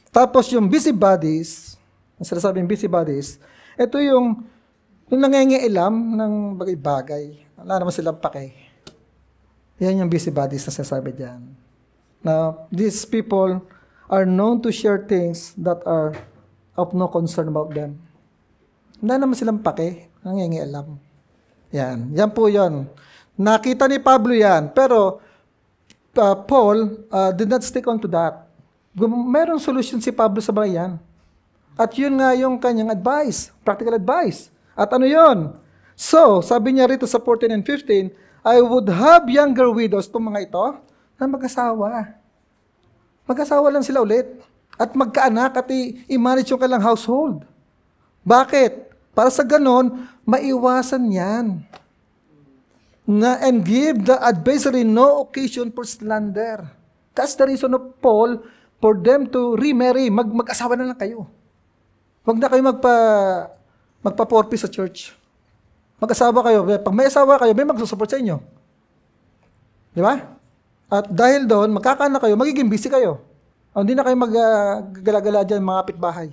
Tapos yung busybodies, ang sinasabing busybodies, ito yung nangingialam ng bagay-bagay. Wala naman silang pake. Yan yung busybodies na sinasabi dyan. Now, these people are known to share things that are of no concern about them. Wala naman silang pake. Nangingialam. Yan. Yan po yun. Nakita ni Pablo yan. Pero, Paul did not stick on to that. Merong solution si Pablo sa mga yan. At yun nga yung kanyang advice. Practical advice. At ano yun? So, sabi niya rito sa 14 and 15, I would have younger widows, itong mga ito, na mag-asawa. Mag-asawa lang sila ulit. At magkaanak at i-manage yung kailang household. Bakit? Para sa ganon, maiwasan yan. And give the adversary no occasion for slander. That's the reason of Paul for them to remarry. Mag-asawa na lang kayo. Huwag na kayo magpa-porpy sa church. Mag-asawa kayo. Pag may asawa kayo, may magsusupport sa inyo. Di ba? At dahil doon, magkakaanak kayo, magiging busy kayo. Hindi na kayo maggala-gala dyan, mga kapitbahay.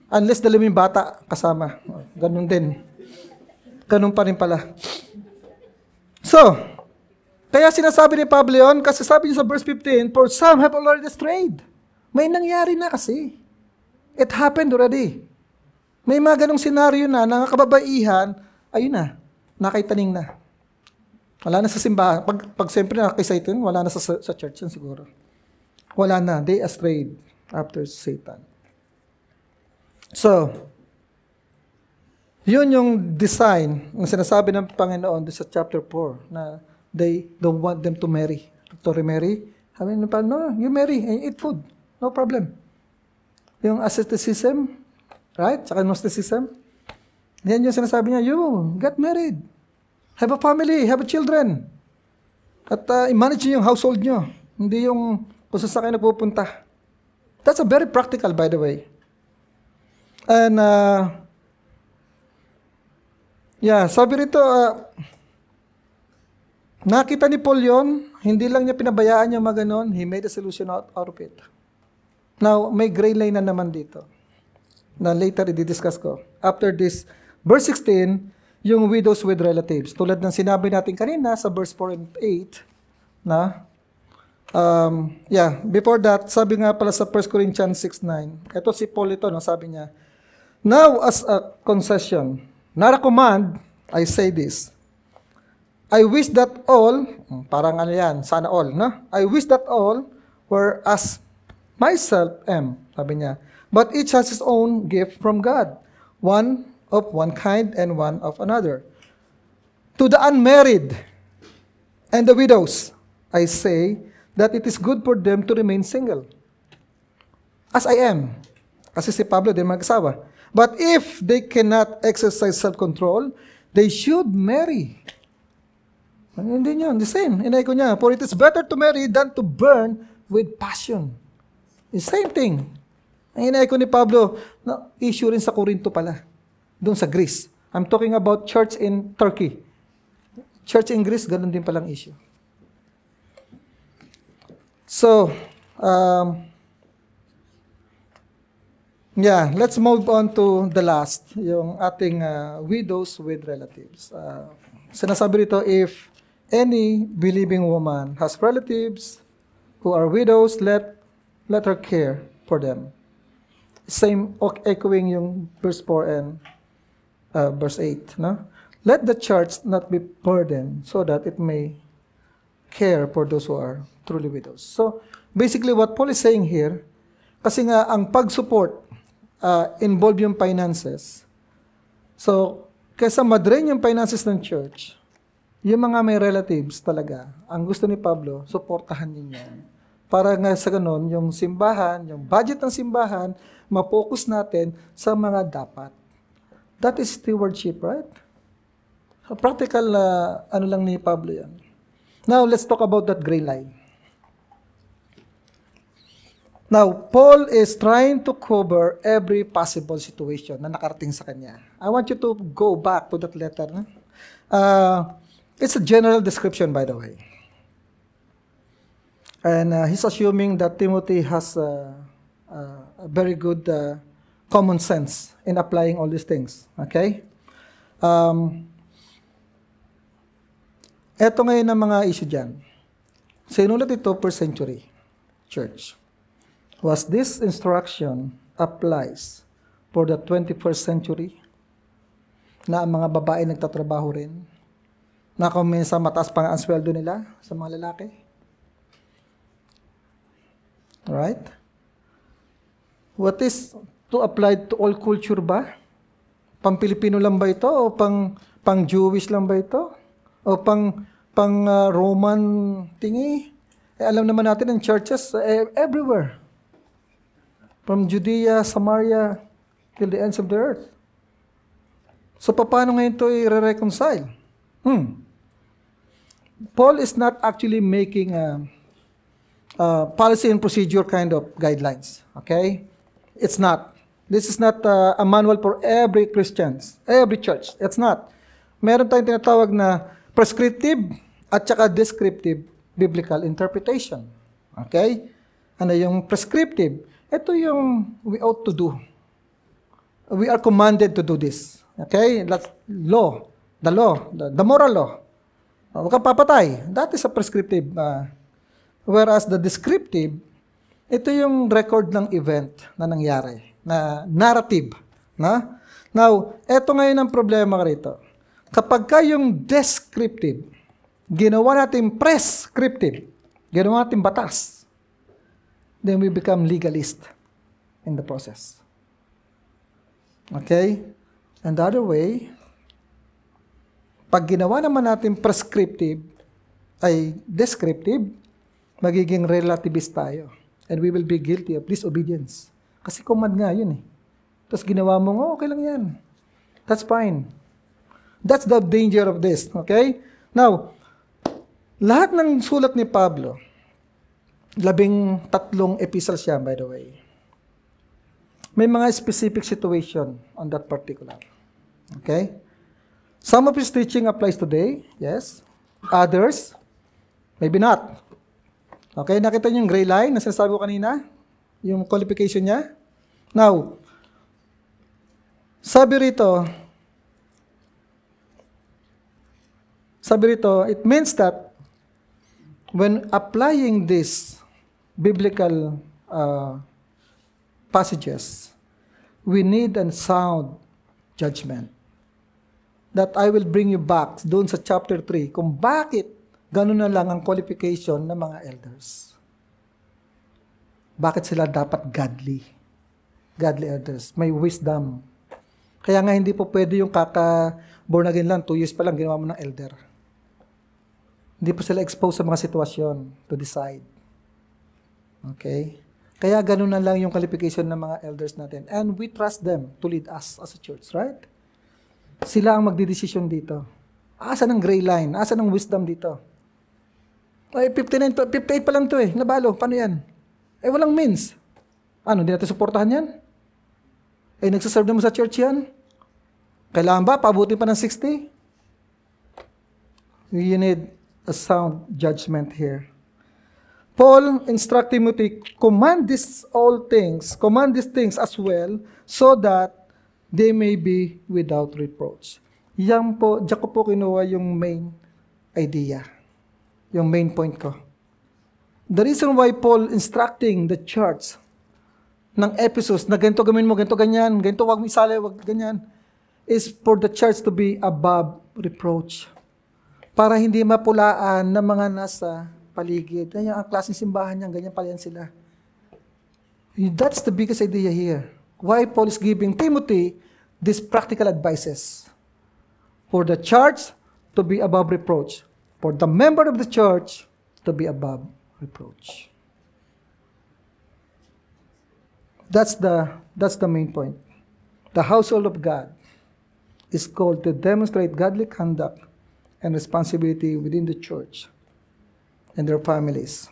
Unless dala mo yung bata kasama. Ganun din. Ganun pa rin pala. So, kaya sinasabi ni Pablo yun, kasi sabi niya sa verse 15, for some have already strayed. May nangyari na kasi. It happened already. May mga ganong senaryo na, nakakababaihan, ayun na, nakaitaning na. Wala na sa simbahan. Pag siyempre nakakisaitin, wala na sa church yan siguro. Wala na. They astrayed after Satan. So, yun yung design ng sinasabi ng Panginoon sa chapter 4 na they don't want them to marry. To remarry. Sabi nyo pa, no, you marry and eat food. No problem. Yung asceticism, right? Tsaka Gnosticism. Yan yung sinasabi niya, you get married. Have a family, have a children. At i-manage yung household nyo. Hindi yung kung saan kayo nagpupunta. That's a very practical, by the way. And, sabi rito, nakita ni Paul yun, hindi lang niya pinabayaan yung mga ganon, he made a solution out of it. Now, may gray line na naman dito, na later i-discuss ko. After this, verse 16, yung widows with relatives. Tulad ng sinabi natin kanina sa verse 4 and 8, na, before that, sabi nga pala sa 1 Corinthians 6:9, ito si Paul ito, no, sabi niya, now as a concession, not a command, I say this, I wish that all, parang ano yan, sana all, no? I wish that all were as myself am, sabi niya, but each has his own gift from God, one of one kind and one of another. To the unmarried and the widows, I say that it is good for them to remain single. As I am. Kasi si Pablo din mag-asawa. But if they cannot exercise self-control, they should marry. Hindi niya, the same. Inay ko niya, for it is better to marry than to burn with passion. The same thing. Ang inay ko ni Pablo, na issue rin sa Corinto pala. Doon sa Greece. I'm talking about church in Turkey. Church in Greece, ganun din palang issue. So, let's move on to the last, yung ating widows with relatives. Sinasabi rito, if any believing woman has relatives who are widows, let her care for them. Same, echoing yung verse 4 and verse 8. No? Let the church not be burdened so that it may care for those who are truly widows. So, basically what Paul is saying here, kasi nga ang pag-support involve yung finances. So, kaysa madrain yung finances ng church, yung mga may relatives talaga, ang gusto ni Pablo, supportahan niya yan. Para nga sa ganun, yung simbahan, yung budget ng simbahan, ma-focus natin sa mga dapat. That is stewardship, right? So, practical, ano lang ni Pablo yan. Now, let's talk about that gray line. Now, Paul is trying to cover every possible situation na nakarating sa kanya. I want you to go back to that letter. It's a general description, by the way. And he's assuming that Timothy has a very good common sense in applying all these things. Okay? Ito ngayon ang mga issue dyan. Sinulat ito per century church. Was this instruction applies for the 21st century na ang mga babae nagtatrabaho rin? Na kung minsan mataas pa ang sweldo nila sa mga lalaki? Right? What is to apply to all culture ba? Pang-Pilipino lang ba ito? O pang-Jewish lang ba ito? O pang-Roman tingi? Alam naman natin ang churches everywhere. From Judea, Samaria, till the ends of the earth. So, paano ngayon ito i-reconcile? Paul is not actually making a policy and procedure kind of guidelines. Okay? It's not. This is not a manual for every Christians, every church. It's not. Meron tayong tinatawag na prescriptive at saka descriptive biblical interpretation. Okay? Ano yung prescriptive? Ito yung we ought to do. We are commanded to do this. Okay? That's law. The law. The moral law. Huwag kang papatay. That is a prescriptive. Whereas the descriptive, ito yung record ng event na nangyari. Na narrative. Na? Now, eto ngayon ang problema rito. Kapag ka yung descriptive, ginawa natin prescriptive, ginawa natin batas, then we become legalist in the process. Okay? And the other way, pag ginawa naman natin prescriptive, ay descriptive, magiging relativist tayo. And we will be guilty of disobedience. Kasi command nga yun eh. Tapos ginawa mo, oh, okay lang yan. That's fine. That's the danger of this. Okay? Now, lahat ng sulat ni Pablo, 13 epistles siya, by the way. May mga specific situation on that particular. Okay? Some of his teaching applies today, yes. Others, maybe not. Okay, nakita niyo yung gray line na sinasabi ko kanina? Yung qualification niya? Now, sabi rito, it means that when applying these biblical passages, we need a sound judgment. That I will bring you back doon sa chapter 3 kung bakit ganun na lang ang qualification ng mga elders. Bakit sila dapat godly? Godly elders. May wisdom. Kaya nga hindi po pwede yung kaka-born again lang, 2 years pa lang ginawa mo ng elder. Hindi po sila exposed sa mga sitwasyon to decide. Okay? Kaya ganun na lang yung qualification ng mga elders natin. And we trust them to lead us as a church, right? Sila ang magdidesisyon dito. Asan ang gray line? Asan ang wisdom dito? Ay, 58 pa lang to eh. Nabalo. Paano yan? Eh, walang means. Ano, hindi natin suportahan yan? Eh, nagsaserve naman sa church yan? Kailangan ba? Pabuti pa ng 60? You need a sound judgment here. Paul instruct Timothy, command these things as well, so that they may be without reproach. Yan po, diyan ko po kinuha yung main idea. Yung main point ko. The reason why Paul instructing the church ng Ephesus na ganito gawin mo, ganito ganyan, ganito wag mo isali, wag ganyan, is for the church to be above reproach. Para hindi mapulaan ng mga nasa paligid. Ganyan ang klaseng simbahan niyan, ganyan pala yan sila. That's the biggest idea here. Why Paul is giving Timothy these practical advices. For the church to be above reproach. For the member of the church to be above reproach. That's the main point. The household of God is called to demonstrate godly conduct and responsibility within the church and their families,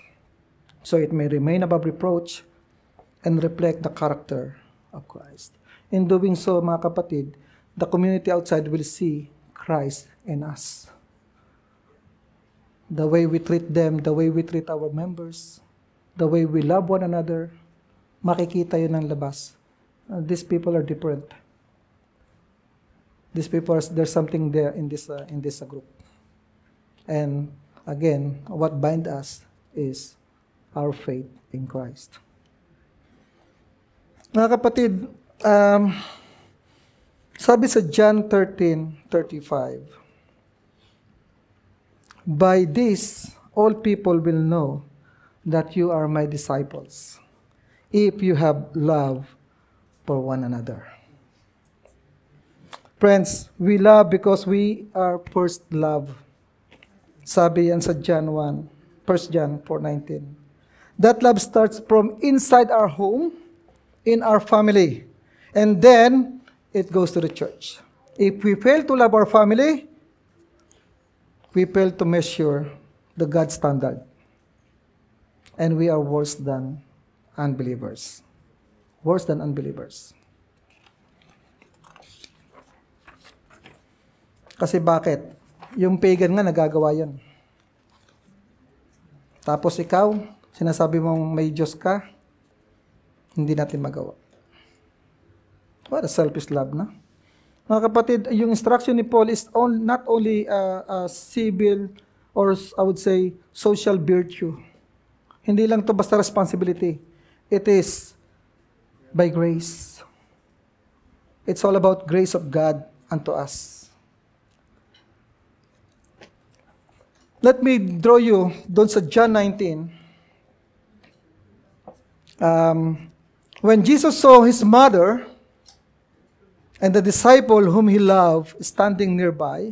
so it may remain above reproach and reflect the character of Christ. In doing so, mga kapatid, the community outside will see Christ in us. The way we treat them, the way we treat our members, the way we love one another, makikita yun ng labas. These people are different. These people, there's something there in this group. And again, what binds us is our faith in Christ. Mga kapatid, sabi sa John 13:35, by this, all people will know that you are my disciples, if you have love for one another. Friends, we love because we are first love. Sabi yan sa John 1 John 4:19. That love starts from inside our home, in our family, and then it goes to the church. If we fail to love our family, we fail to measure the God standard. And we are worse than unbelievers. Worse than unbelievers. Kasi bakit? Yung pagan nga nagagawa yun. Tapos ikaw, sinasabi mong may Diyos ka, hindi natin magawa. What a selfish love, na? Mga kapatid, yung instruction ni Paul is not only a civil or I would say social virtue. Hindi lang to basta responsibility. It is by grace. It's all about grace of God unto us. Let me draw you doon sa John 19. When Jesus saw his mother and the disciple whom he loved standing nearby,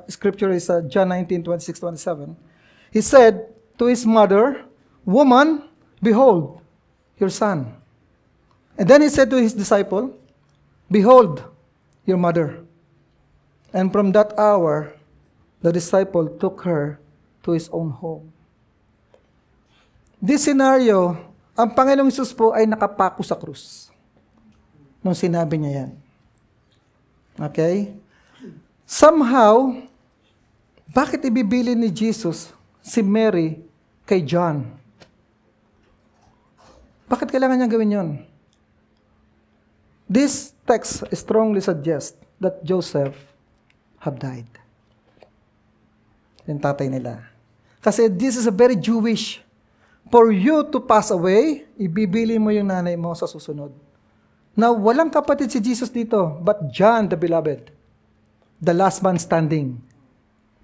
scripture is John 19, 26, 27. He said to his mother, "Woman, behold, your son." And then he said to his disciple, "Behold, your mother." And from that hour, the disciple took her to his own home. This scenario, ang Panginoong Hesus po ay nakapako sa krus nung sinabi niya yan. Okay? Somehow, bakit ibibili ni Jesus si Mary kay John? Bakit kailangan niya gawin yon? This text strongly suggests that Joseph have died. Yung tatay nila. Kasi this is a very Jewish. For you to pass away, ibibili mo yung nanay mo sa susunod. Now, walang kapatid si Jesus dito, but John the beloved. The last man standing.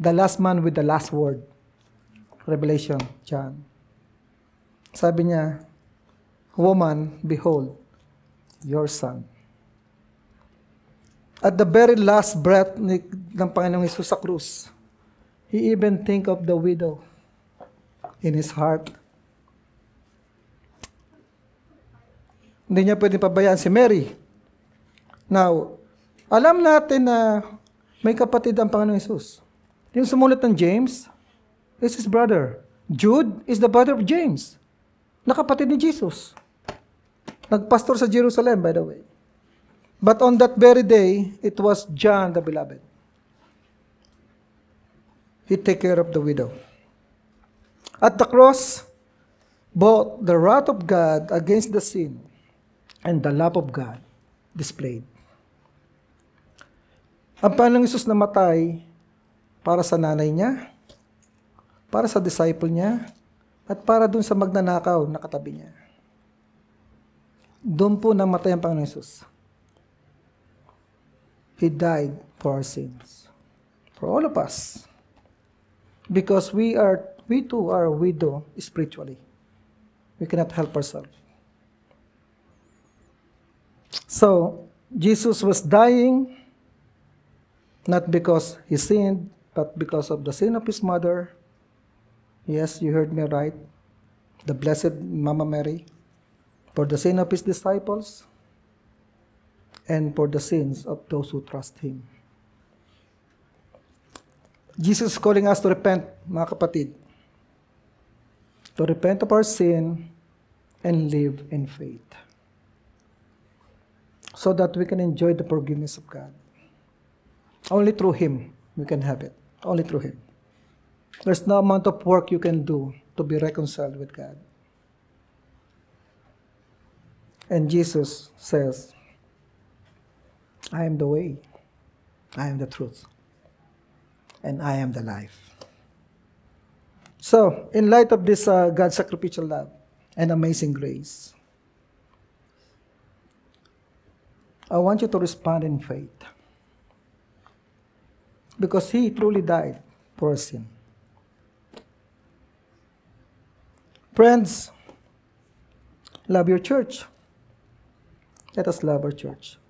The last man with the last word. Revelation, John. Sabi niya, "Woman, behold, your son." At the very last breath ng Panginoong Hesus sa krus, he even think of the widow in his heart. Hindi niya pwedeng pabayaan si Mary. Now, alam natin na may kapatid ang Panginoong Hesus. Yung sumulat ng James is his brother. Jude is the brother of James. Nakapatid ni Jesus. Nagpastor sa Jerusalem, by the way. But on that very day, it was John the beloved. He take care of the widow. At the cross, both the wrath of God against the sin and the love of God displayed. Ang Panginoong Hesus namatay para sa nanay niya, para sa disciple niya, at para dun sa magnanakaw na katabi niya. Doon po namatay ang Panginoong Hesus. He died for our sins. For all of us. Because we too are a widow spiritually. We cannot help ourselves. So, Jesus was dying not because he sinned, but because of the sin of his mother. Yes, you heard me right. The Blessed Mama Mary. For the sin of his disciples. And for the sins of those who trust him. Jesus is calling us to repent, mga kapatid. To repent of our sin and live in faith. So that we can enjoy the forgiveness of God. Only through him we can have it. Only through him. There's no amount of work you can do to be reconciled with God. And Jesus says, "I am the way, I am the truth, and I am the life." So, in light of this God's sacrificial love and amazing grace, I want you to respond in faith. Because he truly died for our sin. Friends, love your church. Let us love our church.